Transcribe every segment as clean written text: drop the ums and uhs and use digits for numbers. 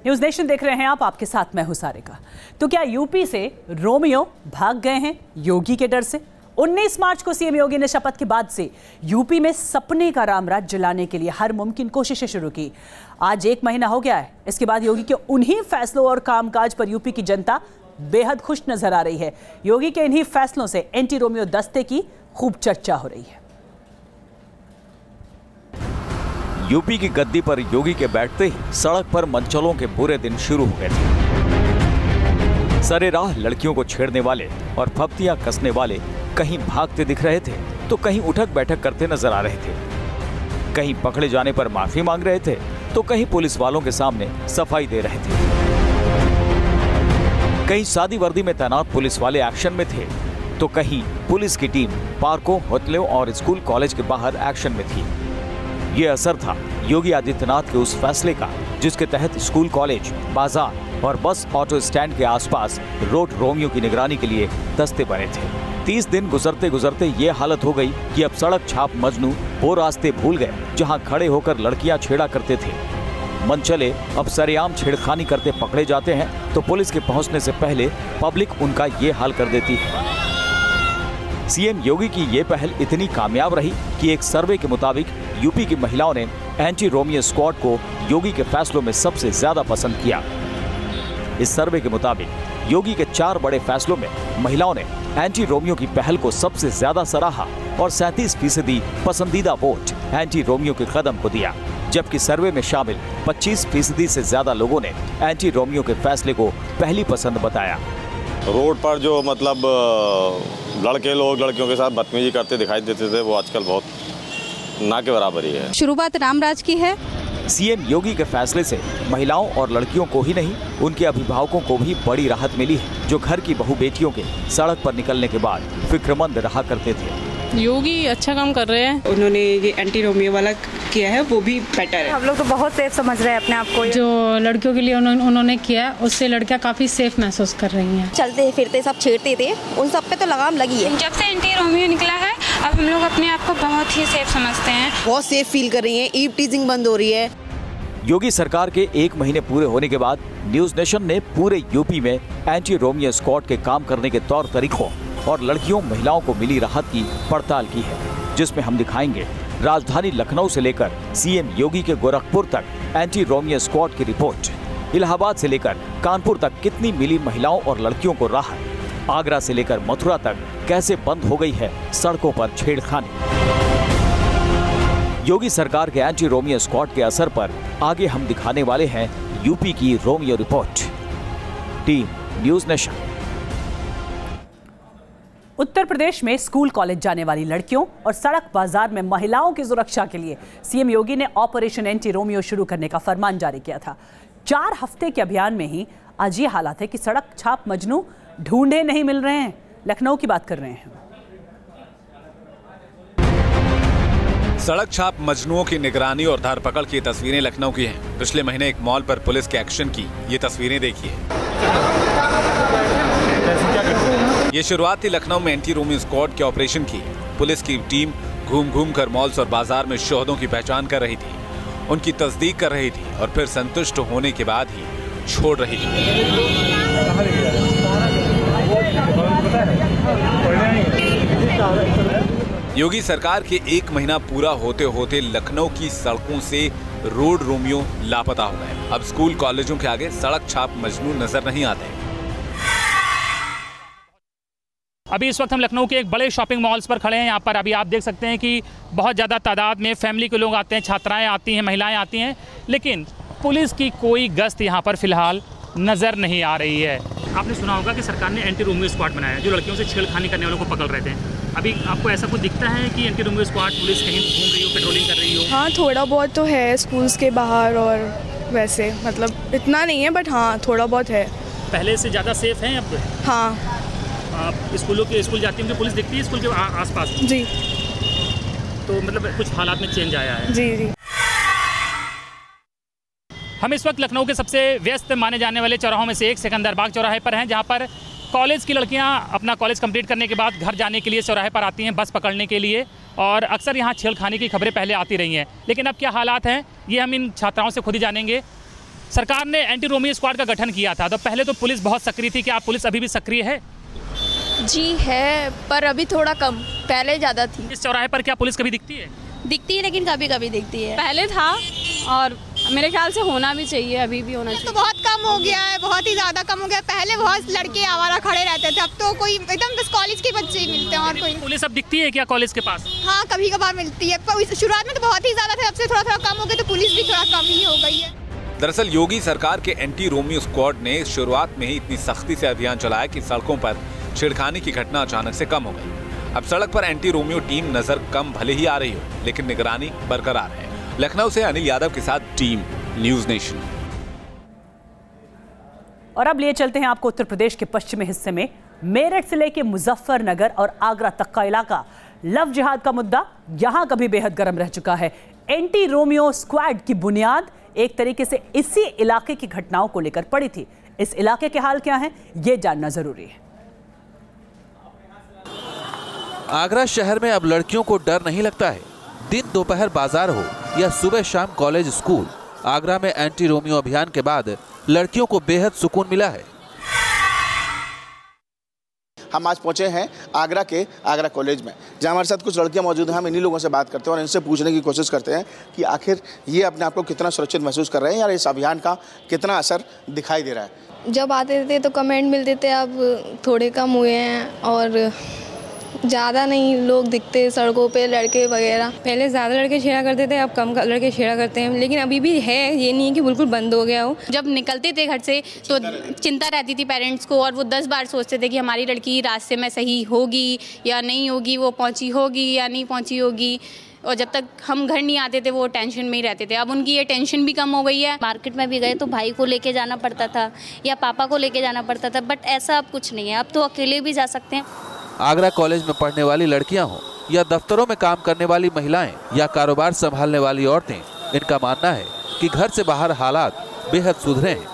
News nation देख रहे हैं आप, आपके साथ मैं हूं सारिका। तो क्या यूपी से रोमियो भाग गए हैं योगी के डर से? 19 मार्च को सीएम योगी ने शपथ के बाद से यूपी में सपने का रामराज जलाने के लिए हर मुमकिन कोशिशें शुरू की। आज 1 महीना हो गया है। इसके बाद योगी के उन्हीं फैसलों और कामकाज पर यूपी की जनता बेहद खुश नजर आ रही है। योगी के इन्हीं फैसलों से एंटी रोमियो दस्ते की खूब चर्चा हो रही है। यूपी की गद्दी पर योगी के बैठते ही सड़क पर मनचलों के बुरे दिन शुरू हो गए थे। सरेराह लड़कियों को छेड़ने वाले और फप्तियां कसने वाले कहीं भागते दिख रहे थे तो कहीं उठक बैठक करते नजर आ रहे थे। कहीं पकड़े जाने पर माफी मांग रहे थे तो कहीं पुलिस वालों के सामने सफाई दे रहे थे। कहीं सादी वर्दी में तैनात पुलिस वाले एक्शन में थे तो कहीं पुलिस की टीम पार्कों, होटलों और स्कूल कॉलेज के बाहर एक्शन में थी। ये असर था योगी आदित्यनाथ के उस फैसले का जिसके तहत स्कूल, कॉलेज, बाजार और बस ऑटो स्टैंड के आसपास रोड रोमियो की निगरानी के लिए दस्ते बने थे। 30 दिन गुजरते गुजरते ये हालत हो गई कि अब सड़क छाप मजनू वो रास्ते भूल गए जहां खड़े होकर लड़कियां छेड़ा करते थे। मनचले अब सरेआम छेड़खानी करते पकड़े जाते हैं तो पुलिस के पहुंचने से पहले पब्लिक उनका ये हाल कर देती है। सीएम योगी की ये पहल इतनी कामयाब रही कि एक सर्वे के मुताबिक यूपी की महिलाओं ने एंटी रोमियो स्क्वाड को योगी के फैसलों में सबसे ज्यादा पसंद किया। इस सर्वे के मुताबिक योगी के 4 बड़े फैसलों में महिलाओं ने एंटी रोमियो की पहल को सबसे ज्यादा सराहा और 37% पसंदीदा वोट एंटी रोमियो के कदम को दिया, जबकि सर्वे में शामिल 25% से ज्यादा लोगों ने एंटी रोमियो के फैसले को पहली पसंद बताया। रोड पर जो मतलब लड़के लोग लड़कियों के साथ बदतमीजी करते दिखाई देते थे वो आजकल बहुत ना के बराबर ही है। शुरुआत रामराज की है। सीएम योगी के फैसले से महिलाओं और लड़कियों को ही नहीं उनके अभिभावकों को भी बड़ी राहत मिली है, जो घर की बहू बेटियों के सड़क पर निकलने के बाद फिक्रमंद रहा करते थे। योगी अच्छा काम कर रहे हैं। उन्होंने ये एंटी रोमियो वाला किया है वो भी बेटर है। हम लोग तो बहुत सेफ समझ रहे हैं अपने आप को। जो लड़कियों के लिए उन्होंने किया उससे लड़कियां काफी सेफ महसूस कर रही हैं। चलते फिरते सब छेड़ते थे, उन सब पे तो लगाम लगी है। जब से एंटी रोमियो निकला है अब हम लोग अपने आप को बहुत ही सेफ समझते हैं, बहुत सेफ फील कर रही हैं। ईव टीजिंग बंद हो रही है। योगी सरकार के 1 महीने पूरे होने के बाद न्यूज़ नेशन ने पूरे यूपी में एंटी रोमियो स्क्वाड के काम करने के तौर तरीकों और लड़कियों महिलाओं को मिली राहत की पड़ताल की है, जिसमें हम दिखाएंगे राजधानी लखनऊ से लेकर सीएम योगी के गोरखपुर तक एंटी रोमियो स्क्वाड की रिपोर्ट, इलाहाबाद से लेकर कानपुर तक कितनी मिली महिलाओं और लड़कियों को राहत, आगरा से लेकर मथुरा तक कैसे बंद हो गई है सड़कों पर छेड़खानी। योगी सरकार के एंटी रोमियो स्क्वाड के असर पर आगे हम दिखाने वाले हैं यूपी की Romeo report. Team news nation. Uttar Pradesh में स्कूल कॉलेज जाने वाली लड़कियों और सड़क बाजार में महिलाओं की सुरक्षा के लिए सीएम योगी ने ऑपरेशन एंटी रोमियो शुरू करने का फरमान जारी किया था। 4 हफ्ते के अभियान में ही आज ये हालात है कि सड़क छाप मजनू ढूंढे नहीं मिल रहे हैं। लखनऊ की बात कर रहे हैं। सड़क छाप मजनुओं की निगरानी और धरपकड़ की तस्वीरें लखनऊ की हैं। पिछले महीने एक मॉल पर पुलिस के एक्शन की ये तस्वीरें देखिए। ये शुरुआत थी लखनऊ में एंटी रोमियो स्क्वाड के ऑपरेशन की। पुलिस की टीम घूम घूम कर मॉल्स और बाजार में शोहदों की पहचान कर रही थी, उनकी तस्दीक कर रही थी और फिर संतुष्ट होने के बाद ही छोड़ रही थी। योगी सरकार के 1 महीना पूरा होते होते लखनऊ की सड़कों से रोड रोमियो लापता हो गए। अब स्कूल कॉलेजों के आगे सड़क छाप मजनू नजर नहीं आते। अभी इस वक्त हम लखनऊ के एक बड़े शॉपिंग मॉल्स पर खड़े हैं। यहाँ पर अभी आप देख सकते हैं कि बहुत ज़्यादा तादाद में फैमिली के लोग आते हैं, छात्राएं आती हैं, महिलाएं आती हैं, लेकिन पुलिस की कोई गश्त यहाँ पर फिलहाल नज़र नहीं आ रही है। आपने सुना होगा कि सरकार ने एंटी रोमियो स्क्वाड बनाया है जो लड़कियों से छेड़खानी करने वालों को पकड़ रहे थे। अभी आपको ऐसा कुछ दिखता है कि एंटी रोमियो स्क्वाड पुलिस कहीं घूम रही हो, पेट्रोलिंग कर रही हो? हाँ, थोड़ा बहुत तो है स्कूल्स के बाहर, और वैसे मतलब इतना नहीं है बट हाँ थोड़ा बहुत है। पहले से ज़्यादा सेफ हैं अब? हाँ। आप स्कूल जाती हैं, पुलिस दिखती है स्कूल के आसपास? जी। तो मतलब कुछ हालात में चेंज आया है? जी जी। हम इस वक्त लखनऊ के सबसे व्यस्त माने जाने वाले चौराहों में से एक सिकंदरबाग चौराहे पर हैं, जहां पर कॉलेज की लड़कियां अपना कॉलेज कंप्लीट करने के बाद घर जाने के लिए चौराहे पर आती हैं बस पकड़ने के लिए, और अक्सर यहां छेड़खानी की खबरें पहले आती रही हैं। लेकिन अब क्या हालात हैं ये हम इन छात्राओं से खुद ही जानेंगे। सरकार ने एंटी रोमियो स्क्वाड का गठन किया था, तो पहले तो पुलिस बहुत सक्रिय थी। क्या पुलिस अभी भी सक्रिय है? जी है, पर अभी थोड़ा कम, पहले ज़्यादा थी। इस चौराहे पर क्या पुलिस कभी दिखती है? दिखती है, लेकिन कभी कभी दिखती है। पहले था और मेरे ख्याल से होना भी चाहिए, अभी भी होना चाहिए। तो बहुत कम हो गया है, बहुत ही ज़्यादा कम हो गया। पहले बहुत लड़के आवारा खड़े रहते थे, अब तो कोई एकदम बस कॉलेज के बच्चे ही मिलते हैं और कोई। पुलिस अब दिखती है क्या कॉलेज के पास? हाँ, कभी कभार मिलती है, पर शुरुआत में तो बहुत ही ज़्यादा थे, अब से थोड़ा थोड़ा कम हो गया, तो पुलिस भी थोड़ा कम ही हो गई है। दरअसल योगी सरकार के एंटी रोमियो स्क्वाड ने शुरुआत में ही इतनी सख्ती से अभियान चलाया कि सड़कों पर छेड़खानी की घटना अचानक से कम हो गई। अब सड़क पर एंटी रोमियो टीम नजर कम भले ही आ रही हो, लेकिन निगरानी बरकरार है। लखनऊ से अनिल यादव के साथ टीम न्यूज नेशन। और अब लिए चलते हैं आपको उत्तर प्रदेश के पश्चिमी हिस्से में। मेरठ से लेकर मुजफ्फरनगर और आगरा तक का इलाका लव जिहाद का मुद्दा यहां कभी बेहद गर्म रह चुका है। एंटी रोमियो स्क्वाड की बुनियाद एक तरीके से इसी इलाके की घटनाओं को लेकर पड़ी थी। इस इलाके के हाल क्या हैं, ये जानना जरूरी है। आगरा शहर में अब लड़कियों को डर नहीं लगता है। दिन दोपहर बाजार हो या सुबह शाम कॉलेज स्कूल, आगरा में एंटी रोमियो अभियान के बाद लड़कियों को बेहद सुकून मिला है। हम आज पहुंचे हैं आगरा के आगरा कॉलेज में, जहां हमारे साथ कुछ लड़कियां मौजूद हैं। हम इन्हीं लोगों से बात करते हैं और इनसे पूछने की कोशिश करते हैं कि आखिर ये अपने आप को कितना सुरक्षित महसूस कर रहे हैं, या इस अभियान का कितना असर दिखाई दे रहा है। जब आते थे तो कमेंट मिलते थे, अब थोड़े कम हुए हैं और ज़्यादा नहीं लोग दिखते सड़कों पे, लड़के वगैरह। पहले ज़्यादा लड़के छेड़ा करते थे, अब कम लड़के छेड़ा करते हैं, लेकिन अभी भी है, ये नहीं है कि बिल्कुल बंद हो गया हो। जब निकलते थे घर से तो चिंता रहती थी पेरेंट्स को, और वो 10 बार सोचते थे कि हमारी लड़की रास्ते में सही होगी या नहीं होगी, वो पहुंची होगी या नहीं पहुंची होगी। और जब तक हम घर नहीं आते थे वो टेंशन में ही रहते थे। अब उनकी ये टेंशन भी कम हो गई है। मार्केट में भी गए तो भाई को लेके जाना पड़ता था या पापा को लेके जाना पड़ता था, बट ऐसा अब कुछ नहीं है, अब तो अकेले भी जा सकते हैं। आगरा कॉलेज में पढ़ने वाली लड़कियां हों या दफ्तरों में काम करने वाली महिलाएं या कारोबार संभालने वाली औरतें, इनका मानना है कि घर से बाहर हालात बेहद सुधरे हैं।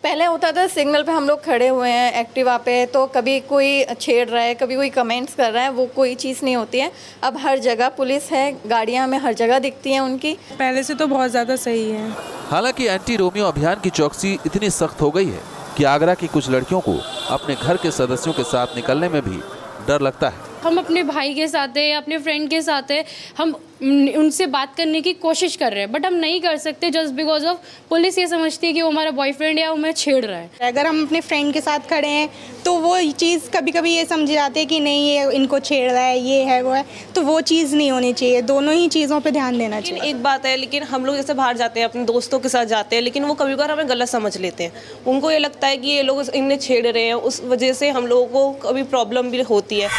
पहले होता था सिग्नल पे हम लोग खड़े हुए हैं एक्टिवा पे, तो कभी कोई छेड़ रहा है, कभी कोई कमेंट्स कर रहा है, वो कोई चीज़ नहीं होती है। अब हर जगह पुलिस है, गाड़ियां हमें हर जगह दिखती हैं उनकी। पहले से तो बहुत ज़्यादा सही है। हालांकि एंटी रोमियो अभियान की चौकसी इतनी सख्त हो गई है कि आगरा की कुछ लड़कियों को अपने घर के सदस्यों के साथ निकलने में भी डर लगता है। हम अपने भाई के साथ है या अपने फ्रेंड के साथ है, हम उनसे बात करने की कोशिश कर रहे हैं, बट हम नहीं कर सकते जस्ट बिकॉज ऑफ पुलिस ये समझती है कि वो हमारा बॉयफ्रेंड है, वो हमें छेड़ रहा है। अगर हम अपने फ्रेंड के साथ खड़े हैं तो वो चीज़ कभी कभी ये समझ जाते हैं कि नहीं ये इनको छेड़ रहा है, ये है वो है, तो वो चीज़ नहीं होनी चाहिए। दोनों ही चीज़ों पे ध्यान देना चाहिए। एक बात है, लेकिन हम लोग जैसे बाहर जाते हैं अपने दोस्तों के साथ जाते हैं, लेकिन वो कभी कभार हमें गलत समझ लेते हैं। उनको ये लगता है कि ये लोग इन्हें छेड़ रहे हैं, उस वजह से हम लोगों को कभी प्रॉब्लम भी होती है।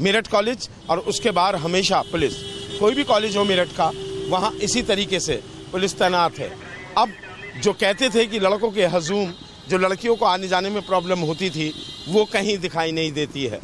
मेरठ कॉलेज और उसके बाहर हमेशा पुलिस, कोई भी कॉलेज हो मेरठ का, वहाँ इसी तरीके से पुलिस तैनात है। अब जो कहते थे कि लड़कों के हजूम, जो लड़कियों को आने जाने में प्रॉब्लम होती थी, वो कहीं दिखाई नहीं देती है।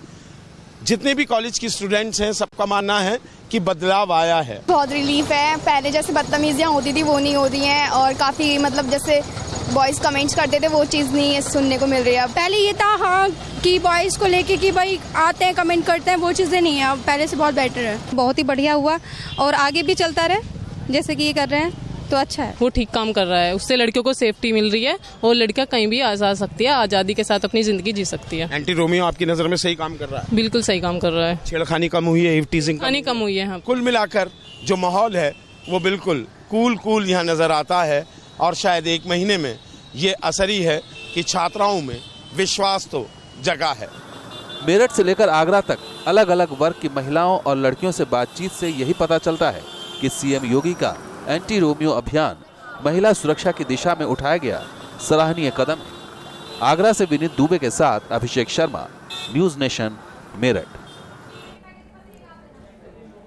जितने भी कॉलेज की स्टूडेंट्स हैं, सबका मानना है कि बदलाव आया है। बहुत रिलीफ है, पहले जैसे बदतमीजियाँ होती थी वो नहीं होती हैं, और काफ़ी मतलब जैसे बॉयज़ कमेंट्स करते थे वो चीज़ नहीं सुनने को मिल रही है। पहले ये था हाँ कि बॉयज़ को लेके कि भाई आते हैं कमेंट करते हैं, वो चीज़ें नहीं है, अब पहले से बहुत बेटर है। बहुत ही बढ़िया हुआ और आगे भी चलता रहे जैसे कि ये कर रहे हैं तो अच्छा है। वो ठीक काम कर रहा है, उससे लड़कियों को सेफ्टी मिल रही है और लड़कियां कहीं भी आ सकती है, आज़ादी के साथ अपनी ज़िंदगी जी सकती है। एंटी रोमियो आपकी नज़र में सही काम कर रहा है? बिल्कुल सही काम कर रहा है। छेड़खानी कम हुई है, टीजिंग कम हुई है। कुल मिलाकर जो माहौल है वो बिल्कुल कूल यहाँ नज़र आता है। और शायद 1 महीने में ये असर ही है कि छात्राओं में विश्वास तो जगा है। मेरठ से लेकर आगरा तक अलग अलग वर्ग की महिलाओं और लड़कियों से बातचीत से यही पता चलता है कि सीएम योगी का एंटी रोमियो अभियान महिला सुरक्षा की दिशा में उठाया गया सराहनीय कदम है। आगरा से विनीत दुबे के साथ अभिषेक शर्मा, न्यूज नेशन, मेरठ।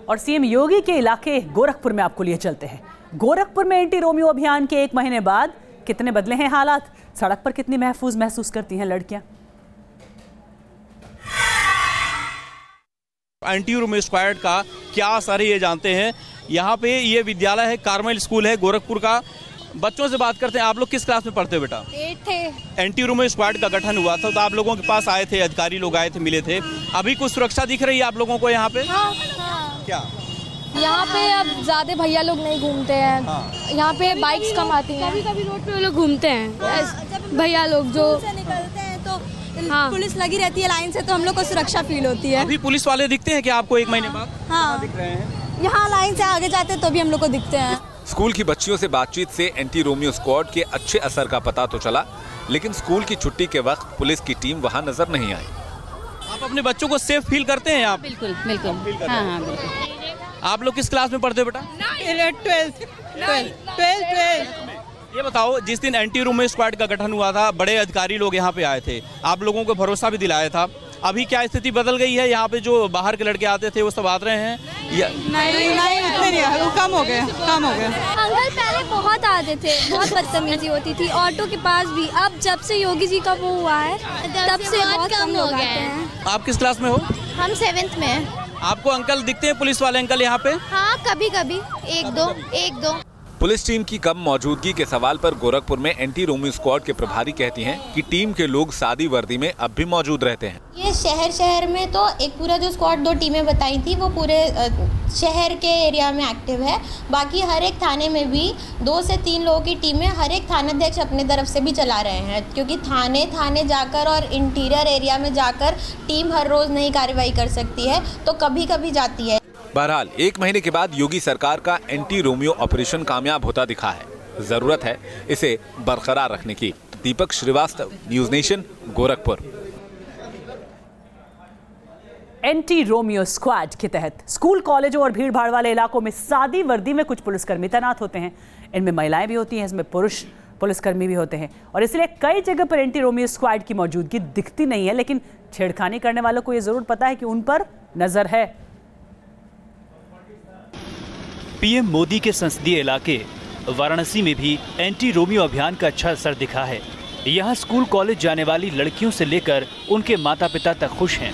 और सीएम योगी के इलाके गोरखपुर में आपको लिए चलते हैं। गोरखपुर में एंटी रोमियो अभियान के 1 महीने बाद कितने बदले हैं हालात, सड़क पर कितनी महफूज महसूस करती हैं लड़कियां। एंटी रोमियो स्क्वाड का क्या असर है ये जानते हैं। यहाँ पे ये विद्यालय है, कार्मेल स्कूल है गोरखपुर का। बच्चों से बात करते हैं। आप लोग किस क्लास में पढ़ते हो बेटा? 8 थे। एंटी रोमियो स्क्वाड का गठन हुआ था तो आप लोगों के पास आए थे, अधिकारी लोग आए थे, मिले थे। अभी कुछ सुरक्षा दिख रही है आप लोगों को यहाँ पे? हाँ। क्या यहाँ पे अब ज्यादा भैया लोग नहीं घूमते हैं, यहाँ पे बाइक्स कम आती हैं। कभी कभी रोड पे लोग घूमते हैं भैया लोग जो निकलते हैं तो पुलिस लगी रहती है लाइन से, तो हम लोग को सुरक्षा फील होती है। अभी पुलिस वाले दिखते हैं कि आपको 1 महीने बाद? हाँ, दिख रहे हैं। यहाँ लाइन से आगे जाते हैं तो भी हम लोग को दिखते हैं। स्कूल की बच्चियों से बातचीत से एंटी रोमियो स्क्वाड के अच्छे असर का पता तो चला, लेकिन स्कूल की छुट्टी के वक्त पुलिस की टीम वहाँ नजर नहीं आई। आप अपने बच्चों को सेफ फील करते हैं आप? बिल्कुल बिल्कुल। हाँ बिल्कुल। आप लोग किस क्लास में पढ़ते हो बेटा? 12th। ये बताओ, जिस दिन एंटी रोमियो स्क्वाड का गठन हुआ था, बड़े अधिकारी लोग यहाँ पे आए थे, आप लोगों को भरोसा भी दिलाया था। अभी क्या स्थिति बदल गई है? यहाँ पे जो बाहर के लड़के आते थे वो सब आ रहे हैं? नहीं उतने नहीं, कम हो गए। अंकल पहले बहुत आते थे, बहुत बदतमीजी होती थी ऑटो के पास भी। अब जब से योगी जी का वो हुआ है तब से बहुत कम हो गए हैं। आप किस क्लास में हो? हम 7th में हैं। आपको अंकल दिखते हैं, पुलिस वाले अंकल यहाँ पे? हाँ, कभी कभी एक दो। पुलिस टीम की कम मौजूदगी के सवाल पर गोरखपुर में एंटी रोमियो स्क्वाड के प्रभारी कहती हैं कि टीम के लोग सादी वर्दी में अब भी मौजूद रहते हैं। ये शहर में तो एक पूरा जो स्क्वाड 2 टीमें बताई थी वो पूरे शहर के एरिया में एक्टिव है। बाकी हर एक थाने में भी 2 से 3 लोगों की टीमें हर एक थानाध्यक्ष अपने तरफ से भी चला रहे हैं, क्योंकि थाने जाकर और इंटीरियर एरिया में जाकर टीम हर रोज नई कार्रवाई कर सकती है, तो कभी कभी जाती है। बहरहाल 1 महीने के बाद योगी सरकार का एंटी रोमियो ऑपरेशन कामयाब होता दिखा है। जरूरत है इसे बरकरार रखने की। Deepak Srivastava, news nation, Gorakhpur. Anti Romeo squad के तहत स्कूल, कॉलेजों और भीड़ भाड़ वाले इलाकों में सादी वर्दी में कुछ पुलिसकर्मी तैनात होते हैं। इनमें महिलाएं भी होती हैं, इसमें पुरुष पुलिसकर्मी भी होते हैं, और इसलिए कई जगह पर एंटी रोमियो स्क्वाड की मौजूदगी दिखती नहीं है, लेकिन छेड़खानी करने वालों को यह जरूर पता है कि उन पर नजर है। पीएम मोदी के संसदीय इलाके वाराणसी में भी एंटी रोमियो अभियान का अच्छा असर दिखा है। यहाँ स्कूल कॉलेज जाने वाली लड़कियों से लेकर उनके माता पिता तक खुश हैं।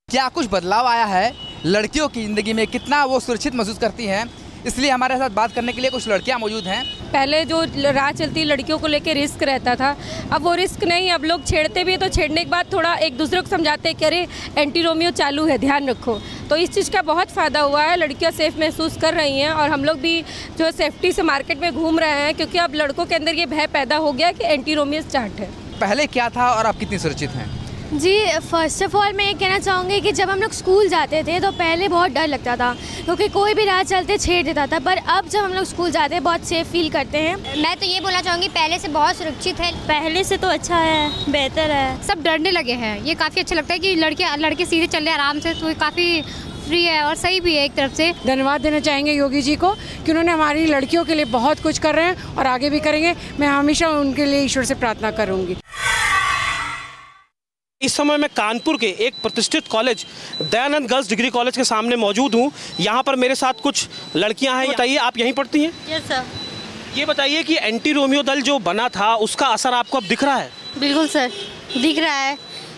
क्या कुछ बदलाव आया है लड़कियों की जिंदगी में, कितना वो सुरक्षित महसूस करती हैं, इसलिए हमारे साथ बात करने के लिए कुछ लड़कियां मौजूद हैं। पहले जो राह चलती लड़कियों को लेकर रिस्क रहता था, अब वो रिस्क नहीं। अब लोग छेड़ते भी, तो छेड़ने के बाद थोड़ा एक दूसरे को समझाते हैं कि अरे एंटी रोमियो चालू है, ध्यान रखो। तो इस चीज़ का बहुत फ़ायदा हुआ है, लड़कियां सेफ महसूस कर रही हैं, और हम लोग भी जो सेफ्टी से मार्केट में घूम रहे हैं, क्योंकि अब लड़कों के अंदर ये भय पैदा हो गया कि एंटी रोमियो स्टार्ट है। पहले क्या था और आप कितनी सुरक्षित हैं? जी, फर्स्ट ऑफ ऑल मैं ये कहना चाहूँगी कि जब हम लोग स्कूल जाते थे तो पहले बहुत डर लगता था, क्योंकि कोई भी राह चलते छेड़ देता था, पर अब जब हम लोग स्कूल जाते हैं बहुत सेफ फील करते हैं। मैं तो ये बोलना चाहूँगी पहले से बहुत सुरक्षित है। पहले से तो अच्छा है, बेहतर है। सब डरने लगे हैं, ये काफ़ी अच्छा लगता है कि लड़के सीधे चल रहे आराम से, तो काफ़ी फ्री है और सही भी है एक तरफ से। धन्यवाद देना चाहेंगे योगी जी को कि उन्होंने हमारी लड़कियों के लिए बहुत कुछ कर रहे हैं और आगे भी करेंगे। मैं हमेशा उनके लिए ईश्वर से प्रार्थना करूँगी। इस समय मैं कानपुर के एक प्रतिष्ठित college Dayanand girls degree college के सामने मौजूद हूँ। यहाँ पर मेरे साथ कुछ लड़कियाँ हैं। बताइए, आप यहीं पढ़ती हैं? Yes sir. ये बताइए कि एंटी रोमियो दल जो बना था उसका असर आपको अब दिख रहा है? बिल्कुल सर, दिख रहा है।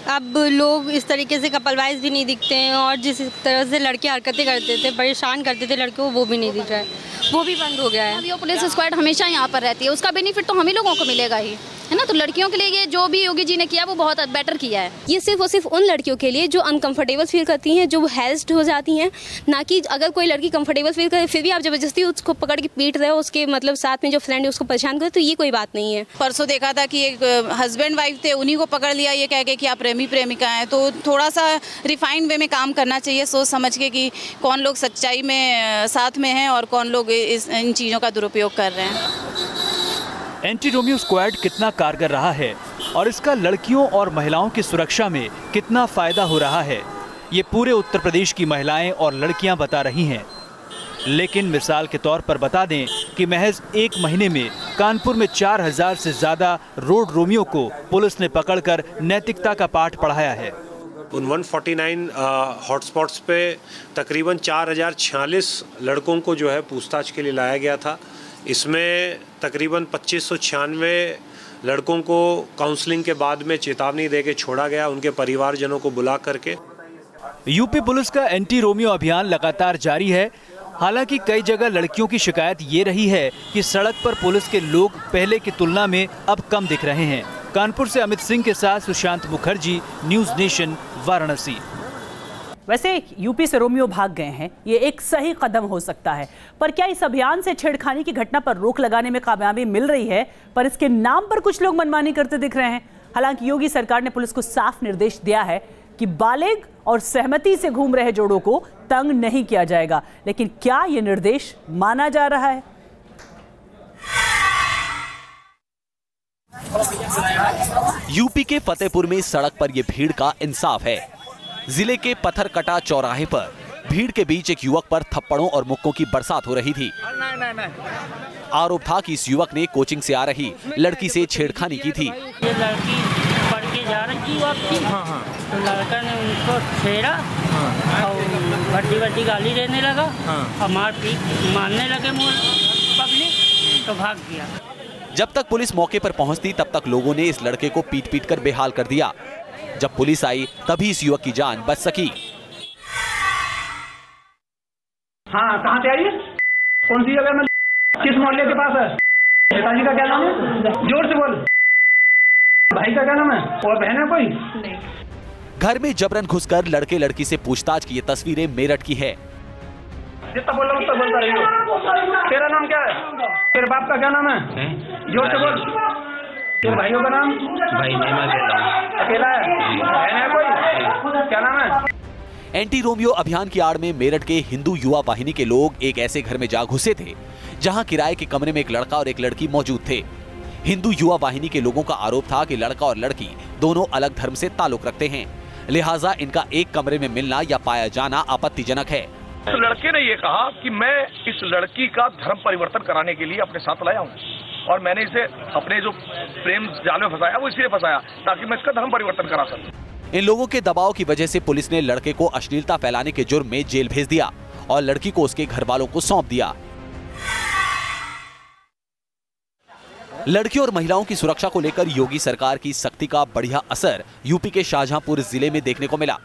अब लोग इस तरीके से कपल वाइज भी नहीं दिखते हैं, और जिस तरह से लड़के हरकतें करते थे, परेशान करते थे लड़कों को, वो भी नहीं दिख रहा है, वो भी बंद हो गया है। अब ये पुलिस स्क्वाड हमेशा यहाँ पर रहती है, उसका बेनिफिट तो हम ही लोगों को मिलेगा ही, है ना। तो लड़कियों के लिए ये जो भी योगी जी ने किया वो बहुत बेटर किया है। ये सिर्फ और सिर्फ उन लड़कियों के लिए जो अनकंफर्टेबल फील करती हैं, जो हेल्स्ड हो जाती हैं, ना कि अगर कोई लड़की कंफर्टेबल फील करे फिर भी आप जबरदस्ती उसको पकड़ के पीट रहे हो, उसके मतलब साथ में जो फ्रेंड है उसको परेशान करे, तो ये कोई बात नहीं है। परसों देखा था कि एक हस्बैंड वाइफ थे, उन्हीं को पकड़ लिया ये कह के कि आप प्रेमी प्रेमिका हैं। तो थोड़ा सा रिफाइंड वे में काम करना चाहिए, सोच समझ के कि कौन लोग सच्चाई में साथ में हैं और कौन लोग इन चीज़ों का दुरुपयोग कर रहे हैं। एंटी रोमियो स्क्वाड कितना कारगर रहा है और इसका लड़कियों और महिलाओं की सुरक्षा में कितना फायदा हो रहा है, ये पूरे उत्तर प्रदेश की महिलाएं और लड़कियां बता रही हैं। लेकिन मिसाल के तौर पर बता दें कि महज 1 महीने में कानपुर में 4000 से ज़्यादा रोड रोमियो को पुलिस ने पकड़कर नैतिकता का पाठ पढ़ाया है। उन 149 हॉटस्पॉट्स पे तकरीबन 4046 लड़कों को जो है पूछताछ के लिए लाया गया था। इसमें तकरीबन 2596 लड़कों को काउंसलिंग के बाद में चेतावनी देके छोड़ा गया, उनके परिवारजनों को बुला करके। यूपी पुलिस का एंटी रोमियो अभियान लगातार जारी है। हालांकि कई जगह लड़कियों की शिकायत ये रही है कि सड़क पर पुलिस के लोग पहले की तुलना में अब कम दिख रहे हैं। कानपुर से अमित सिंह के साथ सुशांत मुखर्जी, न्यूज नेशन, वाराणसी। वैसे यूपी से रोमियो भाग गए हैं, ये एक सही कदम हो सकता है, पर क्या इस अभियान से छेड़खानी की घटना पर रोक लगाने में कामयाबी मिल रही है? पर इसके नाम पर कुछ लोग मनमानी करते दिख रहे हैं। हालांकि योगी सरकार ने पुलिस को साफ निर्देश दिया है कि बालिग और सहमति से घूम रहे जोड़ों को तंग नहीं किया जाएगा, लेकिन क्या ये निर्देश माना जा रहा है? यूपी के फतेहपुर में सड़क पर यह भीड़ का इंसाफ है। जिले के पत्थरकटा चौराहे पर भीड़ के बीच एक युवक पर थप्पड़ों और मुक्कों की बरसात हो रही थी। आरोप था कि इस युवक ने कोचिंग से आ रही लड़की से छेड़खानी की थी। ये लड़की पढ़ के जा रही थी तो लड़का ने उनको छेड़ा और बड्डी गाली देने लगा और मारपीट मारने लगे पब्लिक, तो भाग गया। जब तक पुलिस मौके पर पहुंचती तब तक लोगों ने इस लड़के को पीट कर बेहाल कर दिया। जब पुलिस आई तभी इस युवक की जान बच सकी। हाँ, कहाँ से आई? कौन सी जगह में? किस मोहल्ले के पास है? पिताजी का क्या नाम है? जोर से बोल। भाई का क्या नाम है? और बहन है कोई? घर में जबरन घुसकर लड़के लड़की से पूछताछ की ये तस्वीरें मेरठ की है। जितना बोल रहा हूँ उतना बोलता रही हो। तेरा नाम क्या है? तेरे बाप का क्या नाम है? जोर से बोल। तेरे भाइयों का नाम? भाई नहीं, मैं अकेला है? बहन है कोई? क्या नाम है? एंटी रोमियो अभियान की आड़ में मेरठ के हिंदू युवा वाहिनी के लोग एक ऐसे घर में जा घुसे थे जहां किराए के कमरे में एक लड़का और एक लड़की मौजूद थे। हिंदू युवा वाहिनी के लोगों का आरोप था कि लड़का और लड़की दोनों अलग धर्म से ताल्लुक रखते हैं, लिहाजा इनका एक कमरे में मिलना या पाया जाना आपत्तिजनक है। तो लड़के ने ये कहा कि मैं इस लड़की का धर्म परिवर्तन कराने के लिए अपने साथ लाया हूँ और मैंने इसे अपने जो प्रेम जाल में फंसाया वो इसलिए फंसाया ताकि मैं इसका धर्म परिवर्तन करा सकूं। इन लोगों के दबाव की वजह से पुलिस ने लड़के को अश्लीलता फैलाने के जुर्म में जेल भेज दिया और लड़की को उसके घर वालों को सौंप दिया। लड़कियों और महिलाओं की सुरक्षा को लेकर योगी सरकार की सख्ती का बढ़िया असर यूपी के शाहजहांपुर जिले में देखने को मिला।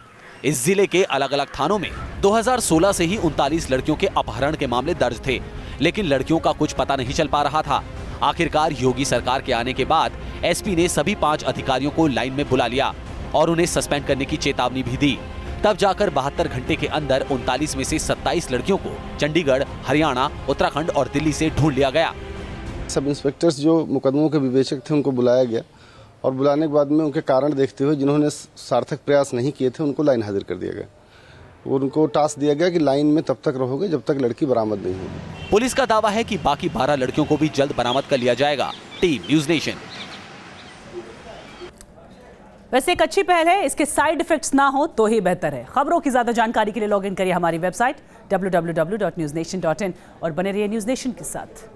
इस जिले के अलग अलग थानों में 2016 से ही 39 लड़कियों के अपहरण के मामले दर्ज थे, लेकिन लड़कियों का कुछ पता नहीं चल पा रहा था। आखिरकार योगी सरकार के आने के बाद एसपी ने सभी 5 अधिकारियों को लाइन में बुला लिया और उन्हें सस्पेंड करने की चेतावनी भी दी। तब जाकर 72 घंटे के अंदर 39 में से 27 लड़कियों को चंडीगढ़, हरियाणा, उत्तराखंड और दिल्ली से ढूंढ लिया गया। सब इंस्पेक्टर्स जो मुकदमों के विवेचक थे उनको बुलाया गया और बुलाने के बाद में उनके कारण देखते हुए जिन्होंने सार्थक प्रयास नहीं किए थे उनको लाइन हाजिर कर दिया गया और उनको टास्क दिया गया कि लाइन में तब तक रहोगे जब तक लड़की बरामद नहीं होगी। पुलिस का दावा है कि बाकी 12 लड़कियों को भी जल्द बरामद कर लिया जाएगा। Team news nation. वैसे एक अच्छी पहल है, इसके साइड इफेक्ट्स ना हो तो ही बेहतर है। खबरों की ज्यादा जानकारी के लिए लॉग इन करिए हमारी वेबसाइट www.newsnation.in और बने रहिए न्यूज़ नेशन के साथ।